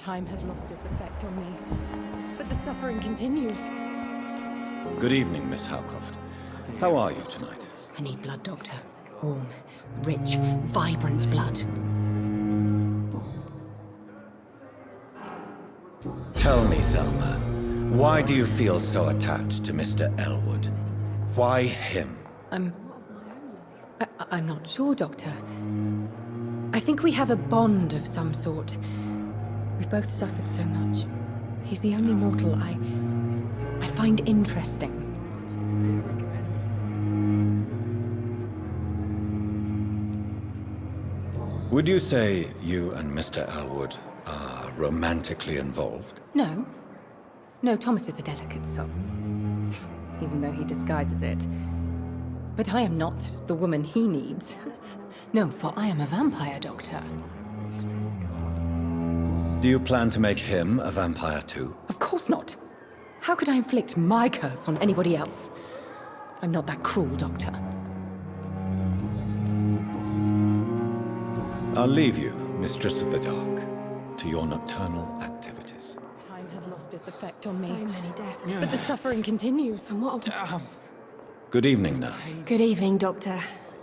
Time has lost its effect on me, but the suffering continues. Good evening, Miss Howcroft. How are you tonight? I need blood, Doctor. Warm, rich, vibrant blood. Tell me, Thelma, why do you feel so attached to Mr. Elwood? Why him? I'm not sure, Doctor. I think we have a bond of some sort. We've both suffered so much. He's the only mortal I find interesting. Would you say you and Mr. Elwood are romantically involved? No. No, Thomas is a delicate soul. Even though he disguises it. But I am not the woman he needs. No, for I am a vampire, Doctor. Do you plan to make him a vampire too? Of course not. How could I inflict my curse on anybody else? I'm not that cruel, Doctor. I'll leave you, Mistress of the Dark, to your nocturnal activities. Time has lost its effect on me, So many deaths. but the suffering continues. And what? Good evening, nurse. Good evening, Doctor.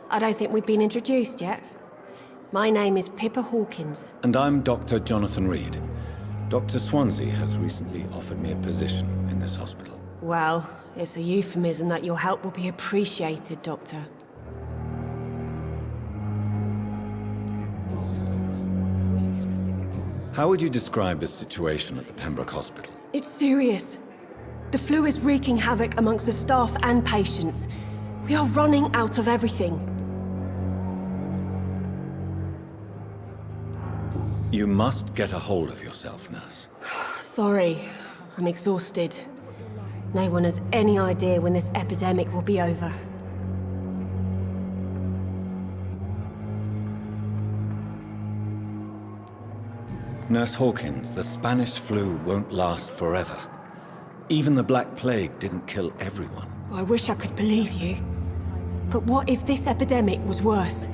I don't think we've been introduced yet. My name is Pippa Hawkins. And I'm Dr. Jonathan Reed. Dr. Swansea has recently offered me a position in this hospital. Well, it's a euphemism that your help will be appreciated, Doctor. How would you describe the situation at the Pembroke Hospital? It's serious. The flu is wreaking havoc amongst the staff and patients. We are running out of everything. You must get a hold of yourself, nurse. Sorry, I'm exhausted. No one has any idea when this epidemic will be over. Nurse Hawkins, the Spanish flu won't last forever. Even the Black Plague didn't kill everyone. I wish I could believe you. But what if this epidemic was worse?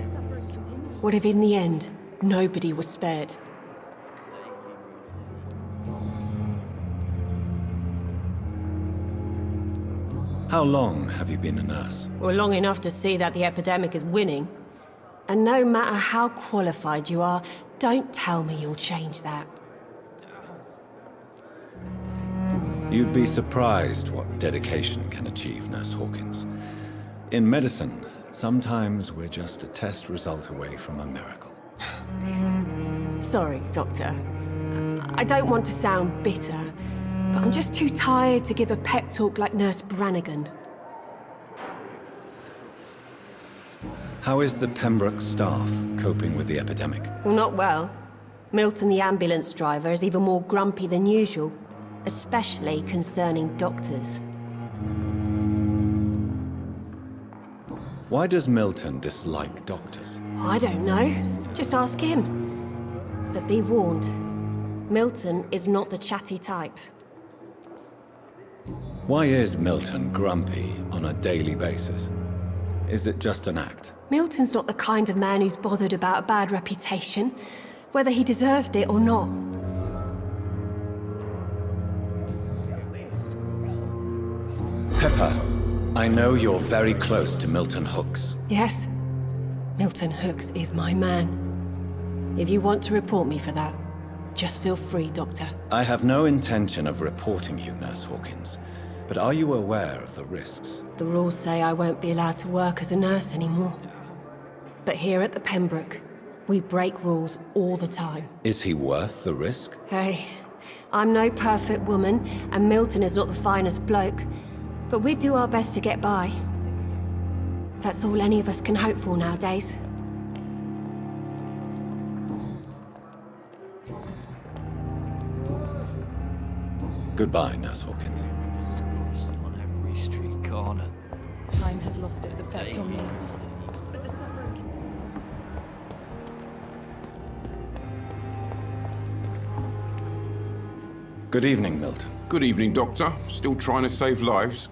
What if in the end, nobody was spared? How long have you been a nurse? Well, long enough to see that the epidemic is winning. And no matter how qualified you are, don't tell me you'll change that. You'd be surprised what dedication can achieve, Nurse Hawkins. In medicine, sometimes we're just a test result away from a miracle. Sorry, Doctor. I don't want to sound bitter, but I'm just too tired to give a pep talk like Nurse Brannigan. How is the Pembroke staff coping with the epidemic? Well, not well. Milton, the ambulance driver, is even more grumpy than usual, especially concerning doctors. Why does Milton dislike doctors? I don't know. Just ask him. But be warned, Milton is not the chatty type. Why is Milton grumpy on a daily basis? Is it just an act? Milton's not the kind of man who's bothered about a bad reputation, whether he deserved it or not. Pepper, I know you're very close to Milton Hooks. Yes, Milton Hooks is my man. If you want to report me for that, just feel free, Doctor. I have no intention of reporting you, Nurse Hawkins. But are you aware of the risks? The rules say I won't be allowed to work as a nurse anymore. But here at the Pembroke, we break rules all the time. Is he worth the risk? Hey, I'm no perfect woman, and Milton is not the finest bloke. But we do our best to get by. That's all any of us can hope for nowadays. Goodbye, Nurse Hawkins. Ghost on every street corner. Time has lost its effect on me, but the suffering Good evening, Milton. Good evening, Doctor. Still trying to save lives?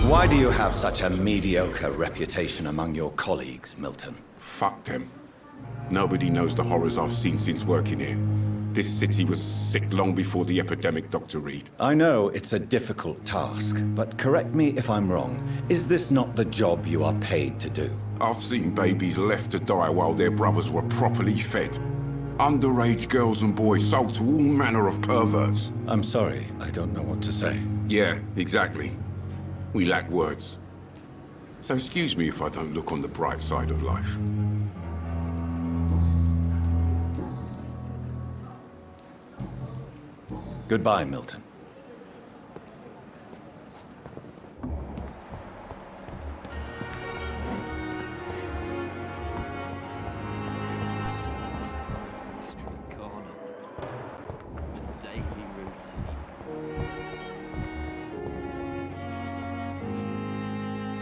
Why do you have such a mediocre reputation among your colleagues, Milton? Fuck them. Nobody knows the horrors I've seen since working here. This city was sick long before the epidemic, Dr. Reed. I know it's a difficult task, but correct me if I'm wrong. Is this not the job you are paid to do? I've seen babies left to die while their brothers were properly fed. Underage girls and boys sold to all manner of perverts. I'm sorry, I don't know what to say. Yeah, exactly. We lack words. So excuse me if I don't look on the bright side of life. Goodbye, Milton. Street corner. Daily routine.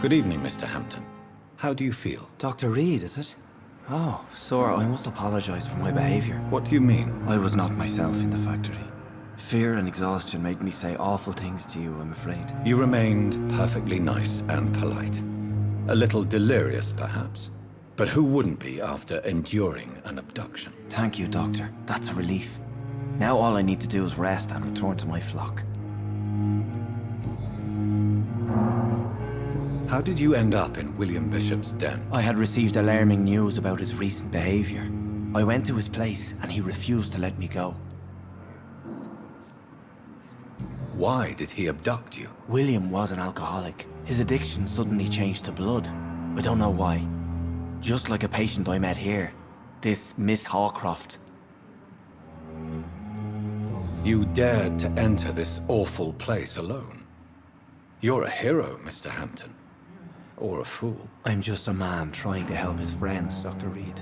Good evening, Mr. Hampton. How do you feel? Dr. Reed, is it? Oh, sir, I must apologize for my behavior. What do you mean? I was not myself in the factory. Fear and exhaustion made me say awful things to you, I'm afraid. You remained perfectly nice and polite. A little delirious, perhaps. But who wouldn't be after enduring an abduction? Thank you, Doctor. That's a relief. Now all I need to do is rest and return to my flock. How did you end up in William Bishop's den? I had received alarming news about his recent behavior. I went to his place and he refused to let me go. Why did he abduct you? William was an alcoholic. His addiction suddenly changed to blood. I don't know why. Just like a patient I met here. This Miss Hawcroft. You dared to enter this awful place alone. You're a hero, Mr. Hampton. Or a fool. I'm just a man trying to help his friends, Dr. Reed.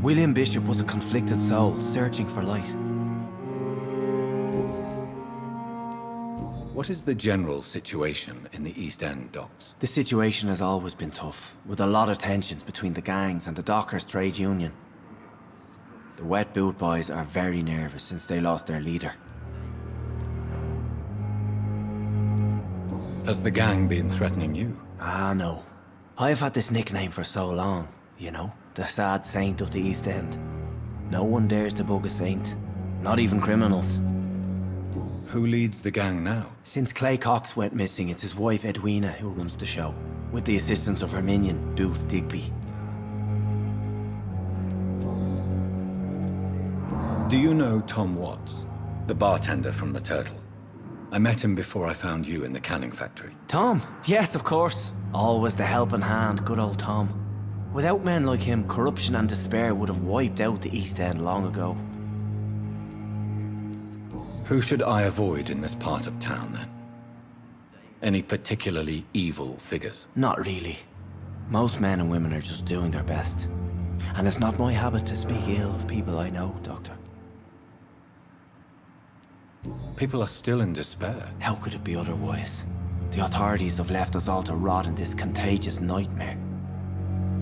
William Bishop was a conflicted soul, searching for light. What is the general situation in the East End docks? The situation has always been tough, with a lot of tensions between the gangs and the dockers' trade union. The wet boot boys are very nervous since they lost their leader. Has the gang been threatening you? Ah, no. I've had this nickname for so long, you know, the sad saint of the East End. No one dares to bug a saint, not even criminals. Who leads the gang now? Since Clay Cox went missing, it's his wife Edwina who runs the show, with the assistance of her minion, Booth Digby. Do you know Tom Watts, the bartender from the Turtle? I met him before I found you in the canning factory. Tom? Yes, of course. Always the helping hand, good old Tom. Without men like him, corruption and despair would have wiped out the East End long ago. Who should I avoid in this part of town, then? Any particularly evil figures? Not really. Most men and women are just doing their best. And it's not my habit to speak ill of people I know, Doctor. People are still in despair. How could it be otherwise? The authorities have left us all to rot in this contagious nightmare.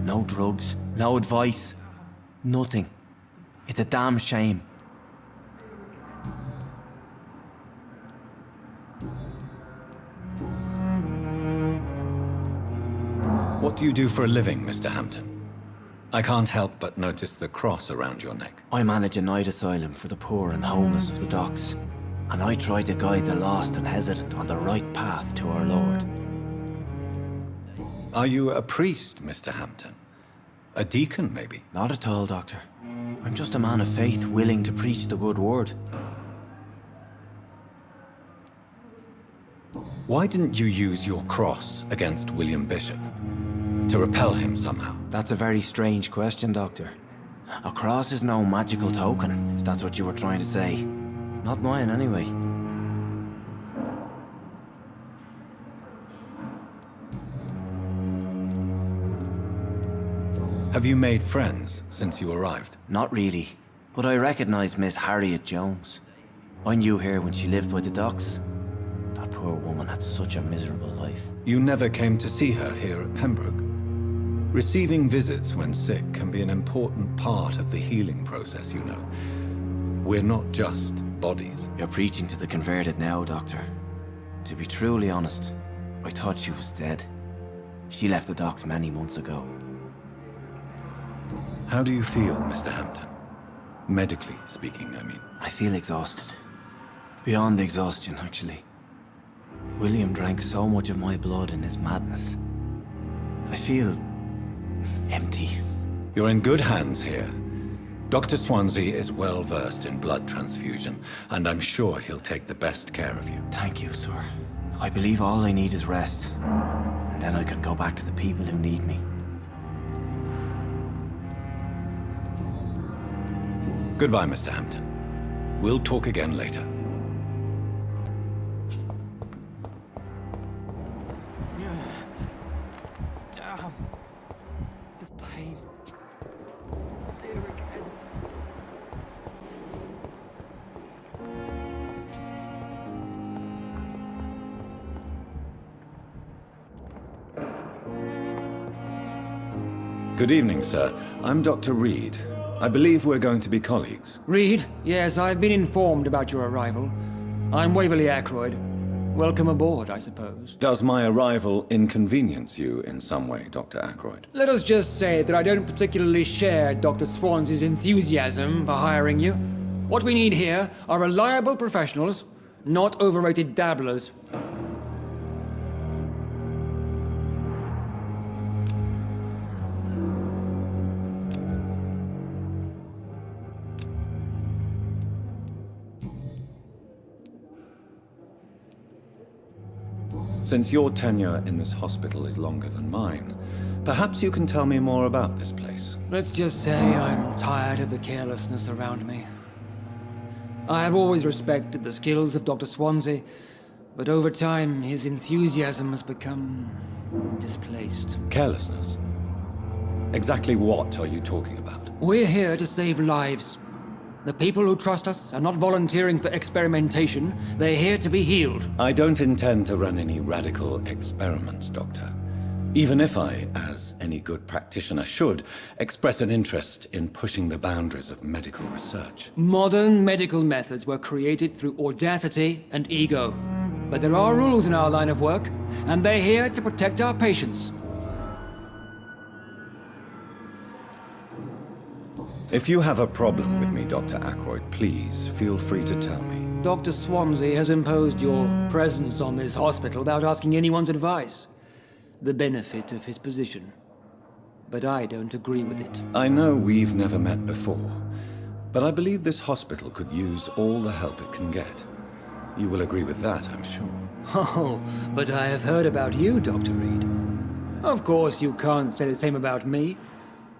No drugs, no advice, nothing. It's a damn shame. What do you do for a living, Mr. Hampton? I can't help but notice the cross around your neck. I manage a night asylum for the poor and homeless of the docks. And I try to guide the lost and hesitant on the right path to our Lord. Are you a priest, Mr. Hampton? A deacon, maybe? Not at all, Doctor. I'm just a man of faith willing to preach the good word. Why didn't you use your cross against William Bishop? To repel him somehow? That's a very strange question, Doctor. A cross is no magical token, if that's what you were trying to say. Not mine, anyway. Have you made friends since you arrived? Not really, but I recognize Miss Harriet Jones. I knew her when she lived by the docks. That poor woman had such a miserable life. You never came to see her here at Pembroke? Receiving visits when sick can be an important part of the healing process, you know. We're not just bodies. You're preaching to the converted now, Doctor. To be truly honest, I thought she was dead. She left the docks many months ago. How do you feel, Mr. Hampton? Medically speaking, I mean. I feel exhausted. Beyond exhaustion, actually. William drank so much of my blood in his madness. I feel empty. You're in good hands here. Dr. Swansea is well versed in blood transfusion, and I'm sure he'll take the best care of you. Thank you, sir. I believe all I need is rest. And then I can go back to the people who need me. Goodbye, Mr. Hampton. We'll talk again later. Damn. The pain. There again. Good evening, sir. I'm Dr. Reed. I believe we're going to be colleagues. Reed? Yes, I've been informed about your arrival. I'm Waverly Ackroyd. Welcome aboard, I suppose. Does my arrival inconvenience you in some way, Dr. Ackroyd? Let us just say that I don't particularly share Dr. Swansea's enthusiasm for hiring you. What we need here are reliable professionals, not overrated dabblers. Since your tenure in this hospital is longer than mine, perhaps you can tell me more about this place. Let's just say I'm tired of the carelessness around me. I have always respected the skills of Dr. Swansea, but over time his enthusiasm has become displaced. Carelessness? Exactly what are you talking about? We're here to save lives. The people who trust us are not volunteering for experimentation. They're here to be healed. I don't intend to run any radical experiments, Doctor. Even if I, as any good practitioner should, express an interest in pushing the boundaries of medical research. Modern medical methods were created through audacity and ego. But there are rules in our line of work, and they're here to protect our patients. If you have a problem with me, Dr. Ackroyd, please feel free to tell me. Dr. Swansea has imposed your presence on this hospital without asking anyone's advice. The benefit of his position. But I don't agree with it. I know we've never met before, but I believe this hospital could use all the help it can get. You will agree with that, I'm sure. Oh, but I have heard about you, Dr. Reed. Of course, you can't say the same about me,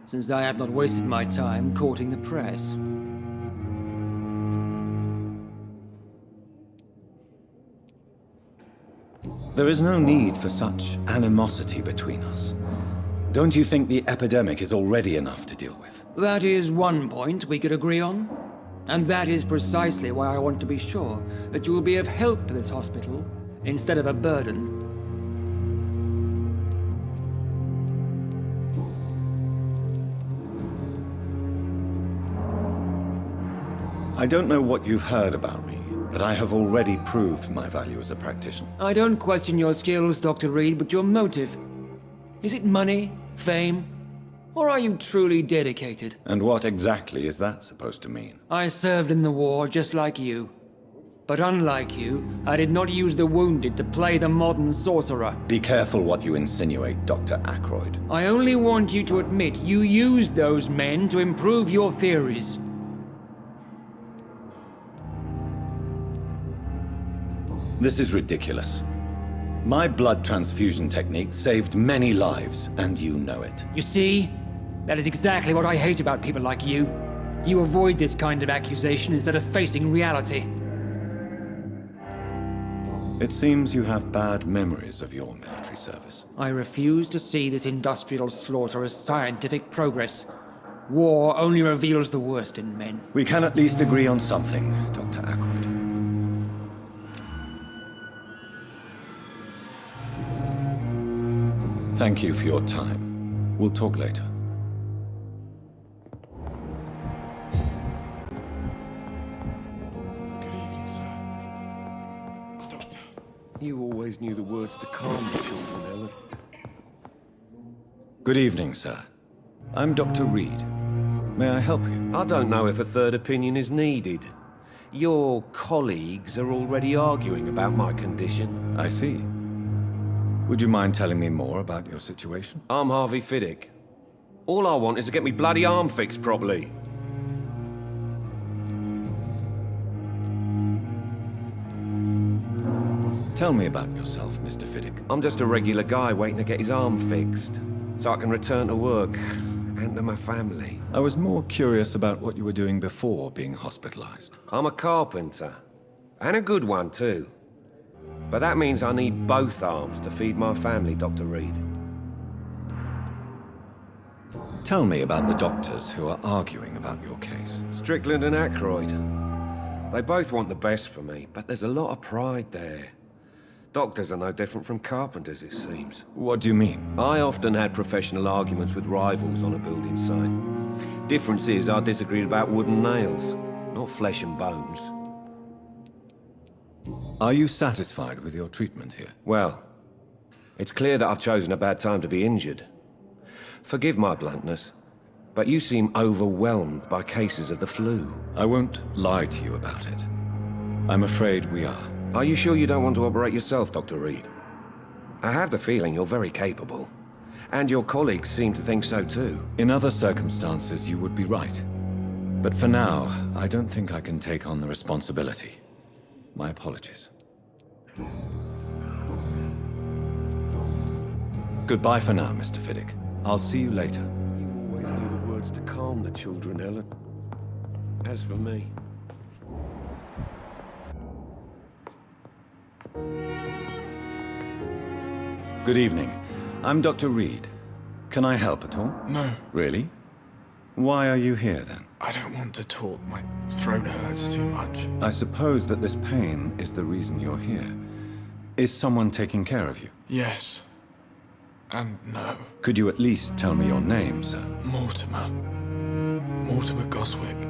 since I have not wasted my time courting the press. There is no need for such animosity between us. Don't you think the epidemic is already enough to deal with? That is one point we could agree on. And that is precisely why I want to be sure that you will be of help to this hospital, instead of a burden. I don't know what you've heard about me, but I have already proved my value as a practitioner. I don't question your skills, Dr. Reed, but your motive. Is it money, fame, or are you truly dedicated? And what exactly is that supposed to mean? I served in the war just like you. But unlike you, I did not use the wounded to play the modern sorcerer. Be careful what you insinuate, Dr. Ackroyd. I only want you to admit you used those men to improve your theories. This is ridiculous. My blood transfusion technique saved many lives, and you know it. You see? That is exactly what I hate about people like you. You avoid this kind of accusation instead of facing reality. It seems you have bad memories of your military service. I refuse to see this industrial slaughter as scientific progress. War only reveals the worst in men. We can at least agree on something, Dr. Ackroyd. Thank you for your time. We'll talk later. Good evening, sir. Doctor. You always knew the words to calm the children, Ellen. Good evening, sir. I'm Dr. Reed. May I help you? I don't know if a third opinion is needed. Your colleagues are already arguing about my condition. I see. Would you mind telling me more about your situation? I'm Harvey Fiddick. All I want is to get me bloody arm fixed properly. Tell me about yourself, Mr. Fiddick. I'm just a regular guy waiting to get his arm fixed, so I can return to work and to my family. I was more curious about what you were doing before being hospitalized. I'm a carpenter, and a good one too. But that means I need both arms to feed my family, Dr. Reed. Tell me about the doctors who are arguing about your case. Strickland and Aykroyd. They both want the best for me, but there's a lot of pride there. Doctors are no different from carpenters, it seems. What do you mean? I often had professional arguments with rivals on a building site. Difference is, I disagreed about wooden nails, not flesh and bones. Are you satisfied with your treatment here? Well, it's clear that I've chosen a bad time to be injured. Forgive my bluntness, but you seem overwhelmed by cases of the flu. I won't lie to you about it. I'm afraid we are. Are you sure you don't want to operate yourself, Dr. Reed? I have the feeling you're very capable. And your colleagues seem to think so too. In other circumstances, you would be right. But for now, I don't think I can take on the responsibility. My apologies. Goodbye for now, Mr. Fiddick. I'll see you later. You always knew the words to calm the children, Ellen. As for me... Good evening. I'm Dr. Reed. Can I help at all? No. Really? Why are you here, then? I don't want to talk. My throat hurts too much. I suppose that this pain is the reason you're here. Is someone taking care of you? Yes. And no. Could you at least tell me your name, sir? Mortimer. Mortimer Goswick.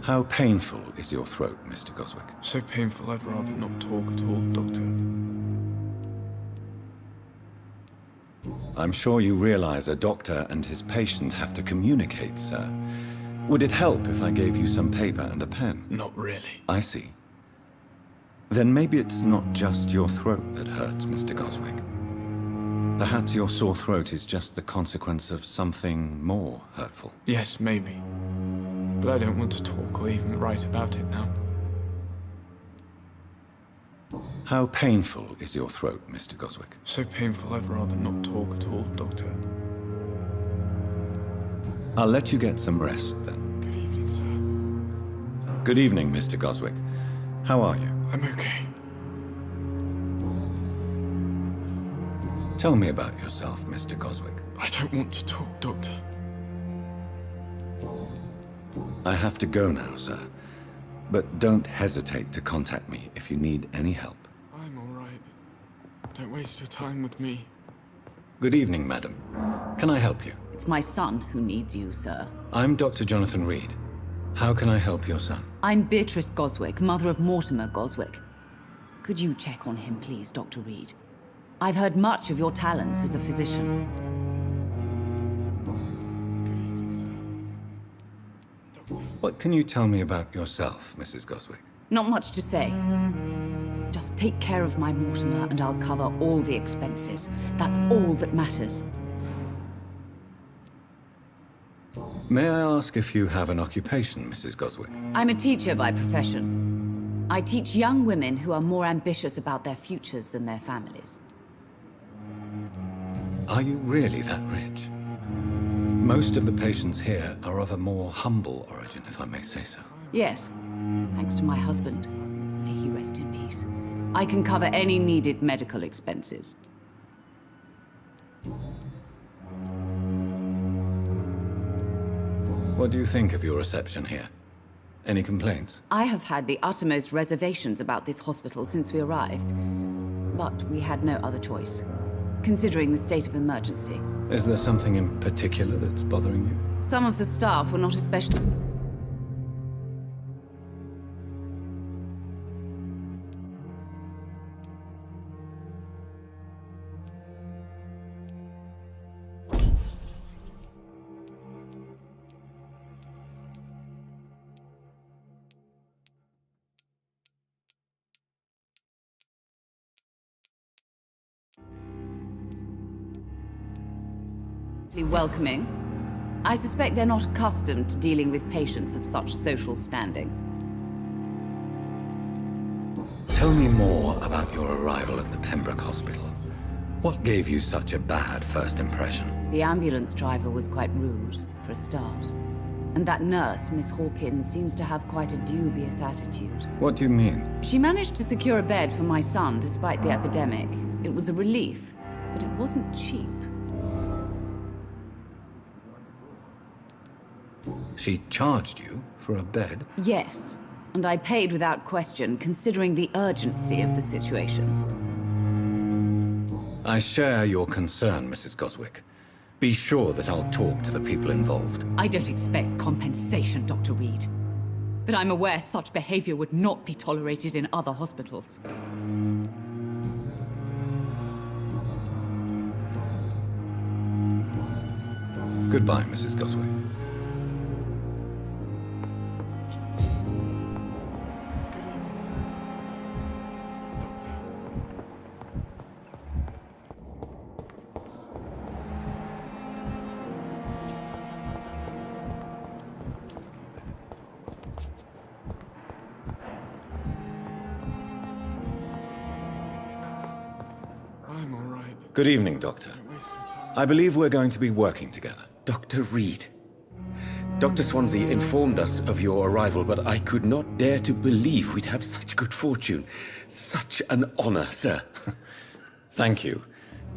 How painful is your throat, Mr. Goswick? So painful I'd rather not talk at all, Doctor. I'm sure you realize a doctor and his patient have to communicate, sir. Would it help if I gave you some paper and a pen? Not really. I see. Then maybe it's not just your throat that hurts, Mr. Goswick. Perhaps your sore throat is just the consequence of something more hurtful. Yes, maybe. But I don't want to talk or even write about it now. How painful is your throat, Mr. Goswick? So painful I'd rather not talk at all, Doctor. I'll let you get some rest, then. Good evening, sir. Good evening, Mr. Goswick. How are you? I'm okay. Tell me about yourself, Mr. Goswick. I don't want to talk, Doctor. I have to go now, sir. But don't hesitate to contact me if you need any help. I'm all right. Don't waste your time with me. Good evening, madam. Can I help you? It's my son who needs you, sir. I'm Dr. Jonathan Reed. How can I help your son? I'm Beatrice Goswick, mother of Mortimer Goswick. Could you check on him, please, Dr. Reed? I've heard much of your talents as a physician. What can you tell me about yourself, Mrs. Goswick? Not much to say. Just take care of my Mortimer and I'll cover all the expenses. That's all that matters. May I ask if you have an occupation, Mrs. Goswick? I'm a teacher by profession. I teach young women who are more ambitious about their futures than their families. Are you really that rich? Most of the patients here are of a more humble origin, if I may say so. Yes, thanks to my husband. May he rest in peace. I can cover any needed medical expenses. What do you think of your reception here? Any complaints? I have had the uttermost reservations about this hospital since we arrived. But we had no other choice, considering the state of emergency. Is there something in particular that's bothering you? Some of the staff were not especially... Welcoming. I suspect they're not accustomed to dealing with patients of such social standing. Tell me more about your arrival at the Pembroke Hospital. What gave you such a bad first impression? The ambulance driver was quite rude, for a start. And that nurse, Miss Hawkins, seems to have quite a dubious attitude. What do you mean? She managed to secure a bed for my son despite the epidemic. It was a relief, but it wasn't cheap. She charged you for a bed? Yes, and I paid without question, considering the urgency of the situation. I share your concern, Mrs. Goswick. Be sure that I'll talk to the people involved. I don't expect compensation, Dr. Reed. But I'm aware such behavior would not be tolerated in other hospitals. Goodbye, Mrs. Goswick. I'm all right. Good evening, Doctor. I believe we're going to be working together. Dr. Reed. Dr. Swansea informed us of your arrival, but I could not dare to believe we'd have such good fortune. Such an honor, sir. Thank you.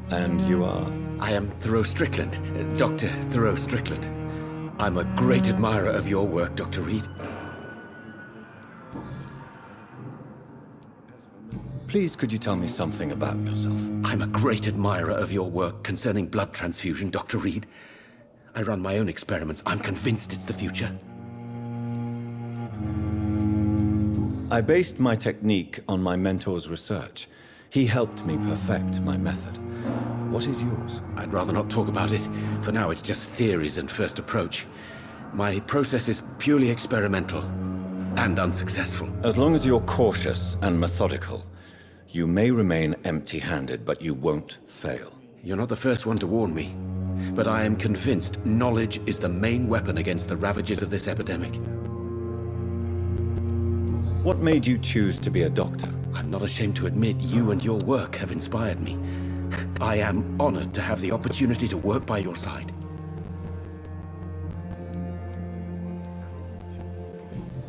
And you are? I am Thoreau Strickland, Dr. Thoreau Strickland. I'm a great admirer of your work, Dr. Reed. Please, could you tell me something about yourself? I'm a great admirer of your work concerning blood transfusion, Dr. Reed. I run my own experiments. I'm convinced it's the future. I based my technique on my mentor's research. He helped me perfect my method. What is yours? I'd rather not talk about it. For now, it's just theories and first approach. My process is purely experimental and unsuccessful. As long as you're cautious and methodical, you may remain empty-handed, but you won't fail. You're not the first one to warn me, but I am convinced knowledge is the main weapon against the ravages of this epidemic. What made you choose to be a doctor? I'm not ashamed to admit you and your work have inspired me. I am honored to have the opportunity to work by your side.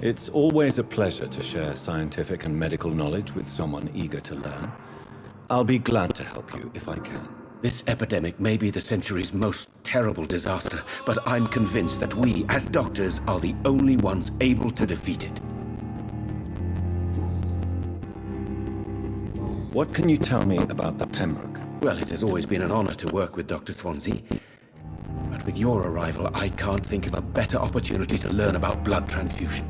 It's always a pleasure to share scientific and medical knowledge with someone eager to learn. I'll be glad to help you if I can. This epidemic may be the century's most terrible disaster, but I'm convinced that we, as doctors, are the only ones able to defeat it. What can you tell me about the Pembroke? Well, it has always been an honor to work with Dr. Swansea. But with your arrival, I can't think of a better opportunity to learn about blood transfusion.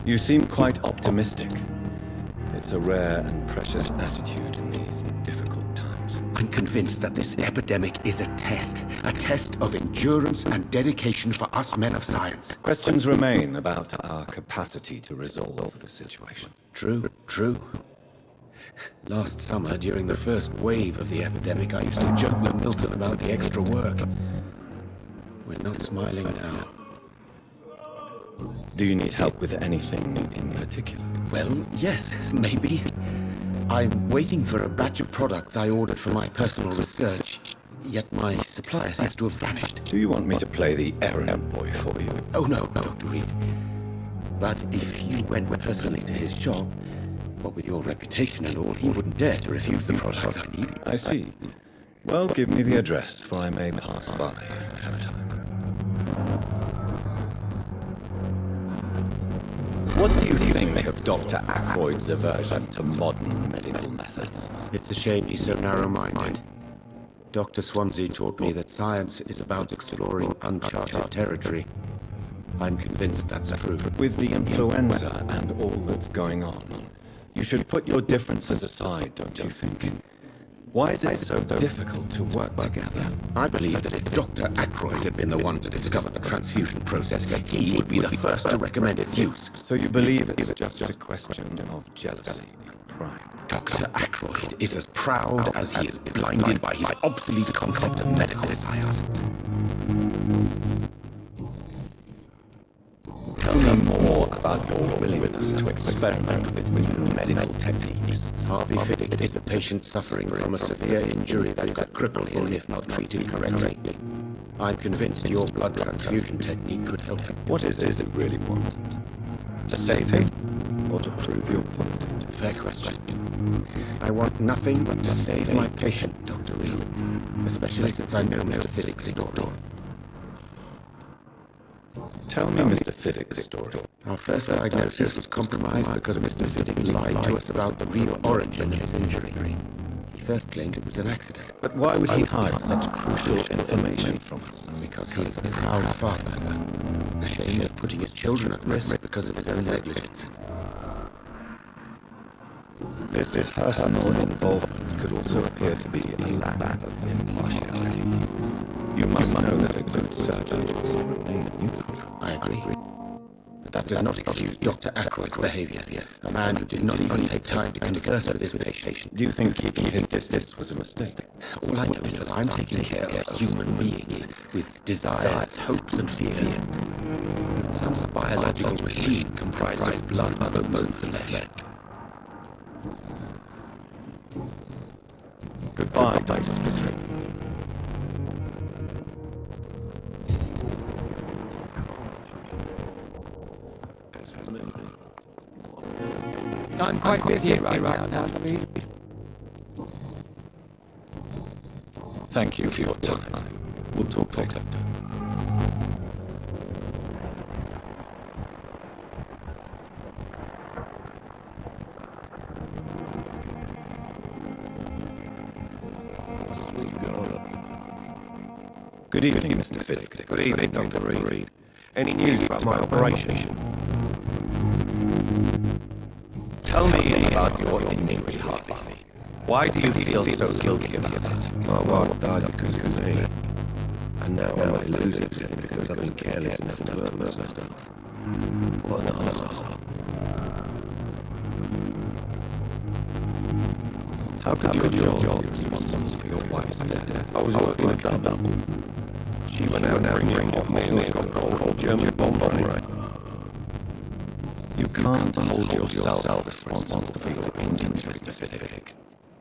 You seem quite optimistic. It's a rare and precious attitude in these difficult times. I'm convinced that this epidemic is a test of endurance and dedication for us men of science. Questions remain about our capacity to resolve the situation. True. Last summer, during the first wave of the epidemic, I used to joke with Milton about the extra work. We're not smiling now. Do you need help with anything in particular? Well, yes, maybe. I'm waiting for a batch of products I ordered for my personal research, yet my supplier seems to have vanished. Do you want me to play the errand boy for you? Oh, no, Dr. Reed. But if you went personally to his shop, what with your reputation and all, he wouldn't dare to refuse the products I need. I see. Well, give me the address, for I may pass by if I have time. What do you think of Dr. Ackroyd's aversion to modern medical methods? It's a shame he's so narrow-minded. Dr. Swansea taught me that science is about exploring uncharted territory. I'm convinced that's true. With the influenza and all that's going on, you should put your differences aside, don't you think? Why is it so difficult to work together? I believe that if Dr. Ackroyd had been the one to discover the transfusion process, he would be the first to recommend its use. So you believe it's just a question of jealousy? prescribed. Dr. Ackroyd is as proud as he is blinded by his obsolete concept of medical science. Tell me more about your willingness to experiment with new medical techniques. Harvey Fiddick is a patient suffering from a severe injury that could cripple him if not treated correctly. I'm convinced your blood transfusion technique could help him. What is it you really want? To save him? Or to prove your point? Fair question. I want nothing but to save my patient, Dr. Reed. Especially since I know Mr. Fiddick's story. Tell me Mr. Fiddick's story. Our first diagnosis was compromised because Mr. Fiddick lied to us about the real origin of his injury. He first claimed it was an accident. But why would he hide such crucial information from us? Because he is a proud father, ashamed of putting his children at risk because of his own negligence. This personal involvement could also appear to be a lack of impartiality. You must know that a good surgeon must remain neutral. I agree. But that does not excuse Dr. Ackroyd's behavior. A man who did not even take time to converse with his patient. Do you think keeping his distance was a mistake? All I know is that I'm taking care of human beings with desires, hopes, and fears. Some biological machine comprised of blood, bones, and flesh. Goodbye, Dr. Strickland. I'm quite busy right now, Lee. Thank you for your time. We'll talk later. Good evening, Mr. Fiddick. Good evening, Dr. Reed. Any news about my operation? Tell me about your injury, Harvey. Why do you feel so guilty about it? My wife died because of me. And now I might lose everything because I've been careless enough to hurt myself. What an arsehole. How could your job be responsible for your wife's death? I was working a double. She went out bringing off me and it got cold German bomb on me. You can't hold yourself responsible for your injuries, Mr. Fiddick,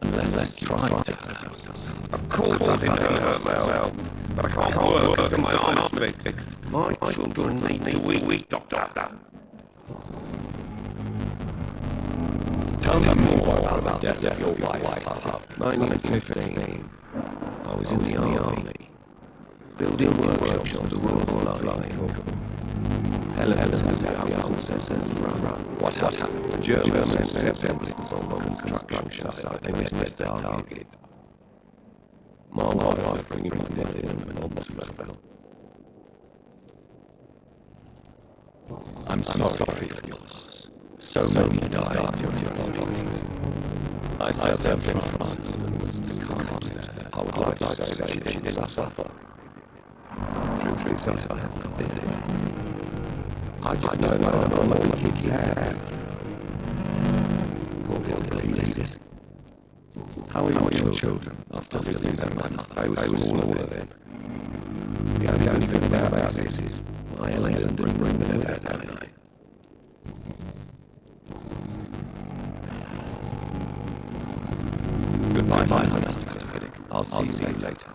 unless trying to hurt yourself. Of course I didn't hurt myself, but I can't work until my arm's fixed. My children need to eat, Doctor. Tell me more about the death of your wife, Harvey. 1915. I was in the army. Building workshops on the Royal Flying Corps. Helicopters What happened? The Germans set templates on the construction site. They missed their target. My wife was bringing my death in and the bombs fell. I'm sorry for your loss. So many died during your bombings. I served in France and was discarded there. I would like to say that she didn't suffer. Truthfully, I have no idea. I just know that I'm not all the kids have. Or they'll bleed it. How are your children after losing their mother? They were small, all of them. The only thing about this is my Ellen didn't bring them there that night. Goodbye, Mr. Fiddick. I'll see you later.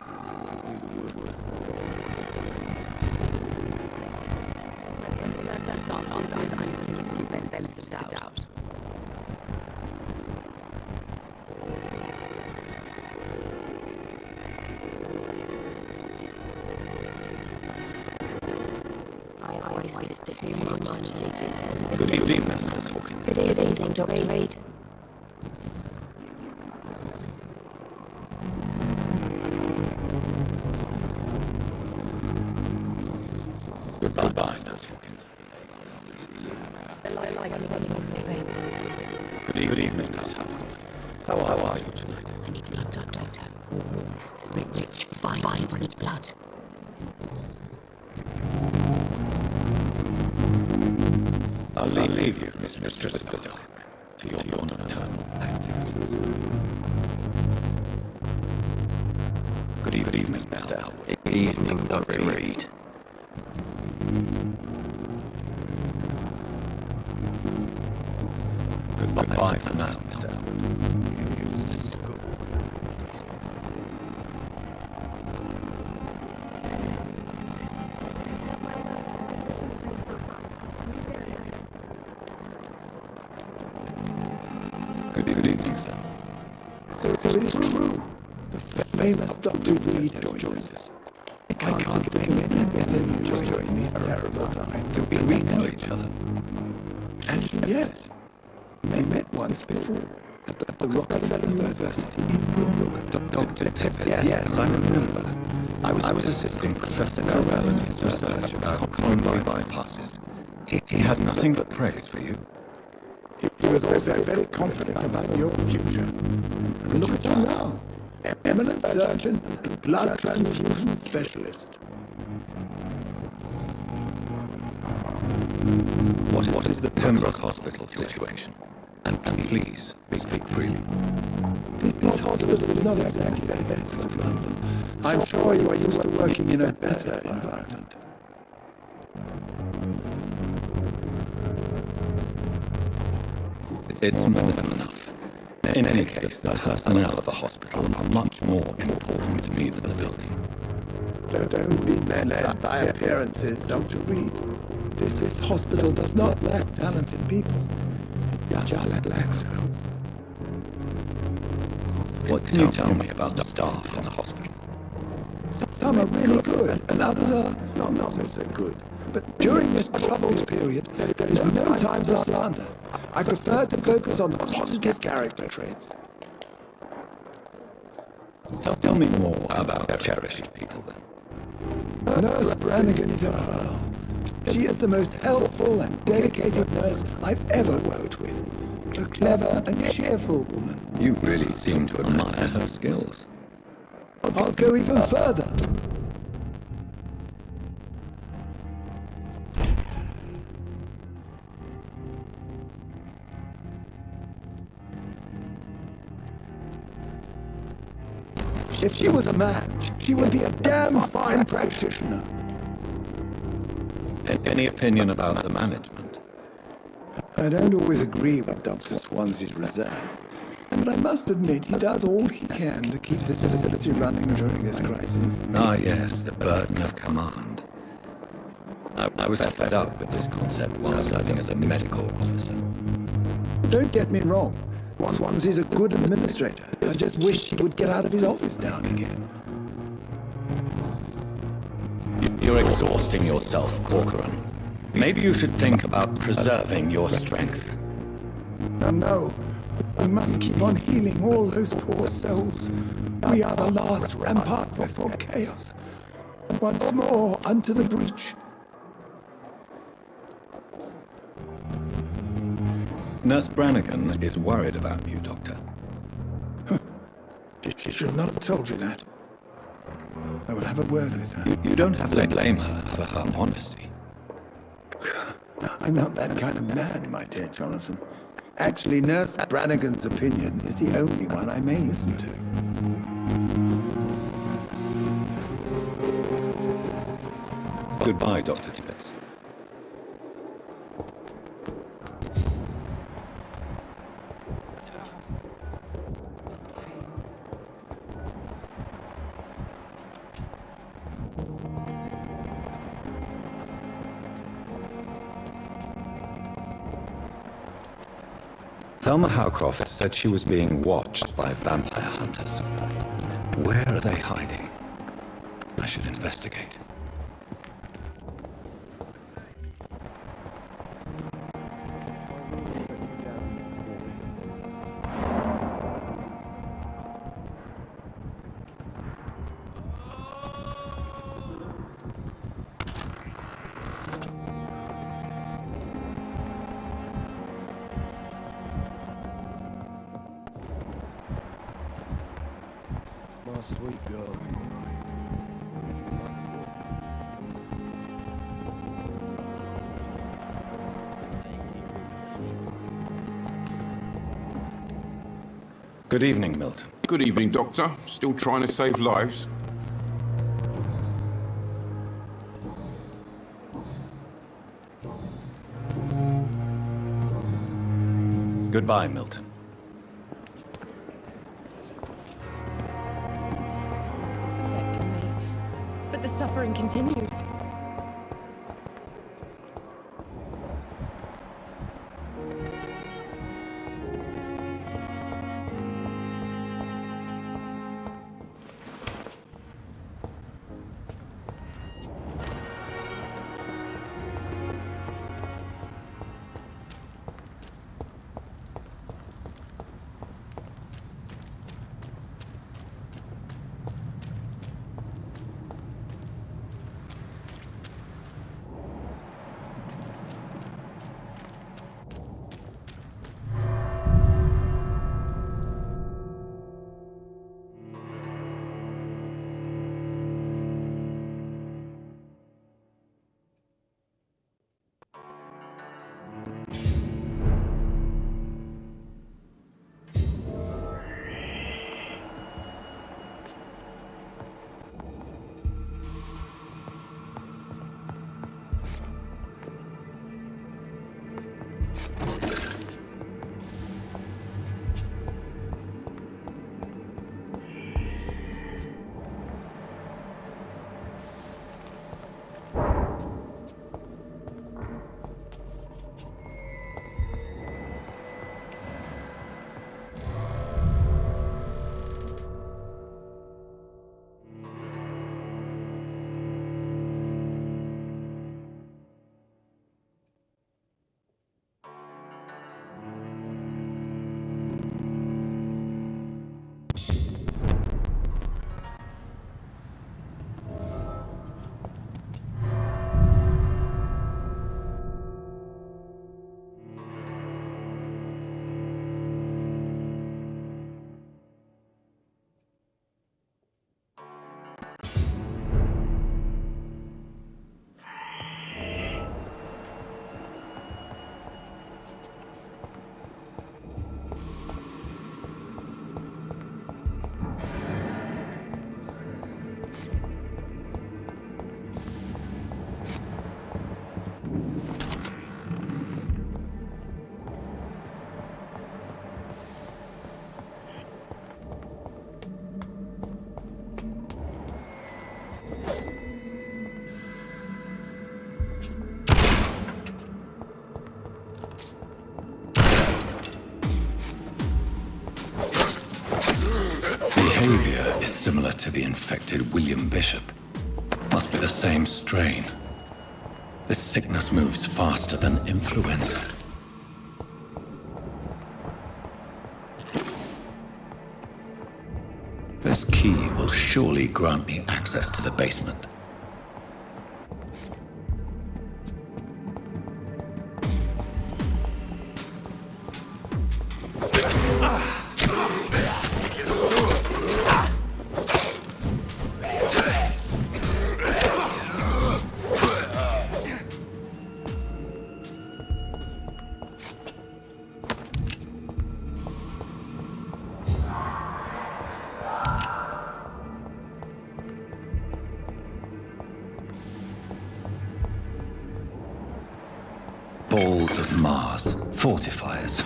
Good evening, Miss Hawkins. Good evening, Dr. Reed. Goodbye, Miss Hawkins. Good evening, Miss Howard. How are you tonight? I need blood, Doctor. Rich, vibrant blood. I'll leave you, Mistress of the Dark, to your nocturnal act. crisis. Good evening, Mr. Elwood. Evening, Dr. Reed. Goodbye for now, Mr. Elwood. Good evening, sir. So it is true. The famous Dr. Reed has joined us. I can't think of any better news during these terrible times. Do we know each other? Actually, yes. We met once before at the Rockefeller University in New York. Dr. Tippett, yes, I remember. I was assisting Professor Carell in his research about coronary bypasses. He had nothing but praise for you. He was also very confident about your future. And look at you now. Eminent surgeon and blood transfusion specialist. What is the Pembroke Hospital situation? And please, speak freely. This hospital is not exactly the best of London. I'm sure you are used to working in a better environment. It's more than enough. In any case, the personnel of the hospital are much more important to me than the building. Don't be led by appearances, Dr. Reed. This hospital does not lack talented people. It just lacks hope. What can you tell me about the staff in the hospital? Some are really good, and others are not so good. But during this troubled period, there is no time for slander. I prefer to focus on the positive character traits. Tell me more about cherished people, then. Nurse Brannigan is a pearl. She is the most helpful and dedicated nurse I've ever worked with. A clever and cheerful woman. You really seem to admire her skills. I'll go even further. If she was a man, she would be a damn fine practitioner. Any opinion about the management? I don't always agree with Dr. Swansea's reserve, but I must admit he does all he can to keep the facility running during this crisis. Ah, yes, the burden of command. I was fed up with this concept while serving as a medical officer. Don't get me wrong. Swansea's a good administrator. I just wish he would get out of his office now and again. You're exhausting yourself, Corcoran. Maybe you should think about preserving your strength. No. We must keep on healing all those poor souls. We are the last rampart before chaos. Once more, unto the breach. Nurse Brannigan is worried about you, Doctor. She should not have told you that. I will have a word with her. You don't have to blame her for her honesty. I'm not that kind of man, my dear Jonathan. Actually, Nurse Brannigan's opinion is the only one I may listen to. Goodbye, Dr. Tippett. Thelma Howcroft said she was being watched by vampire hunters. Where are they hiding? I should investigate. Sweet girl. Good evening, Milton. Good evening, Doctor. Still trying to save lives? Goodbye, Milton. It's affecting me. But the suffering continues. Behavior is similar to the infected William Bishop. Must be the same strain. This sickness moves faster than influenza. This key will surely grant me access to the basement. Balls of Mars, fortifiers.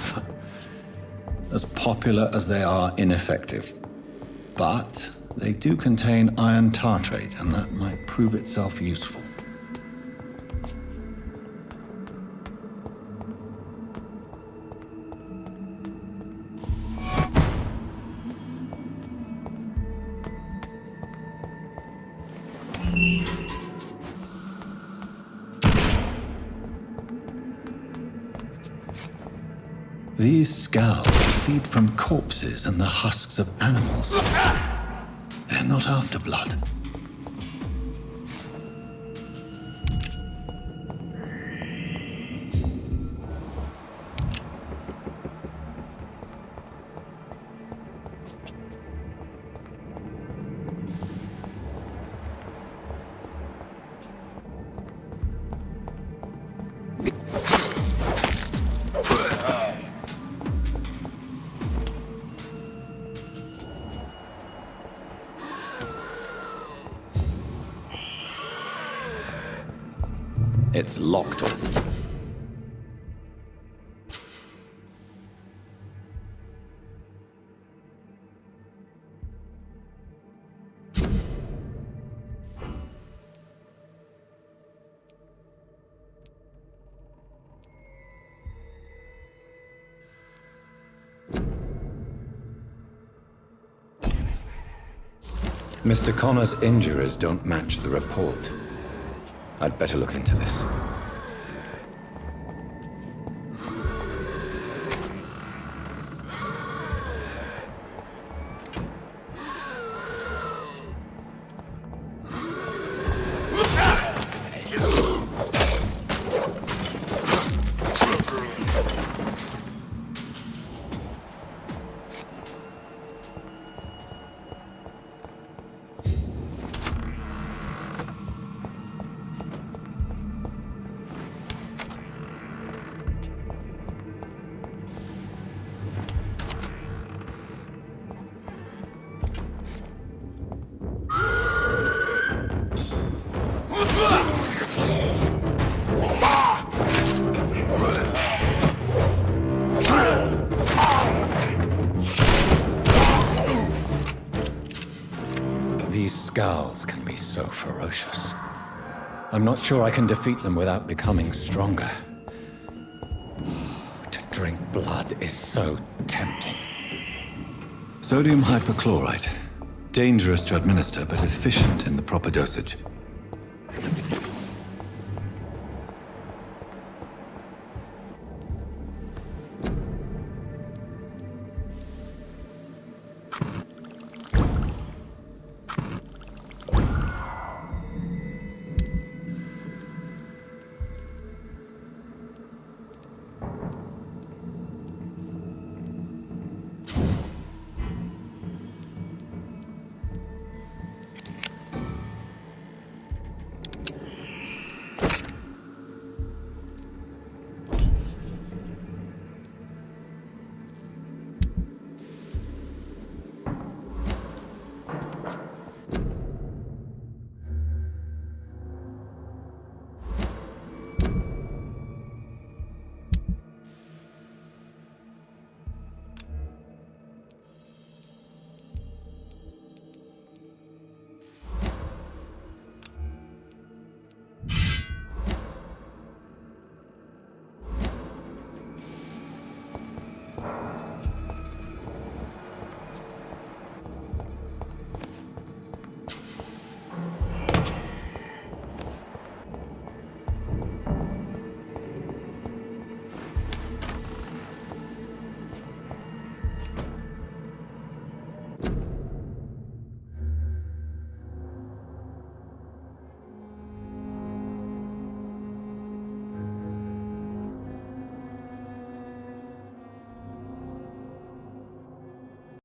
As popular as they are ineffective. But they do contain iron tartrate, and that might prove itself useful. These scals feed from corpses and the husks of animals. They're not after blood. It's locked. Mr. Connor's injuries don't match the report. I'd better look into this. These scowls can be so ferocious. I'm not sure I can defeat them without becoming stronger. To drink blood is so tempting. Sodium hypochlorite. Dangerous to administer, but efficient in the proper dosage.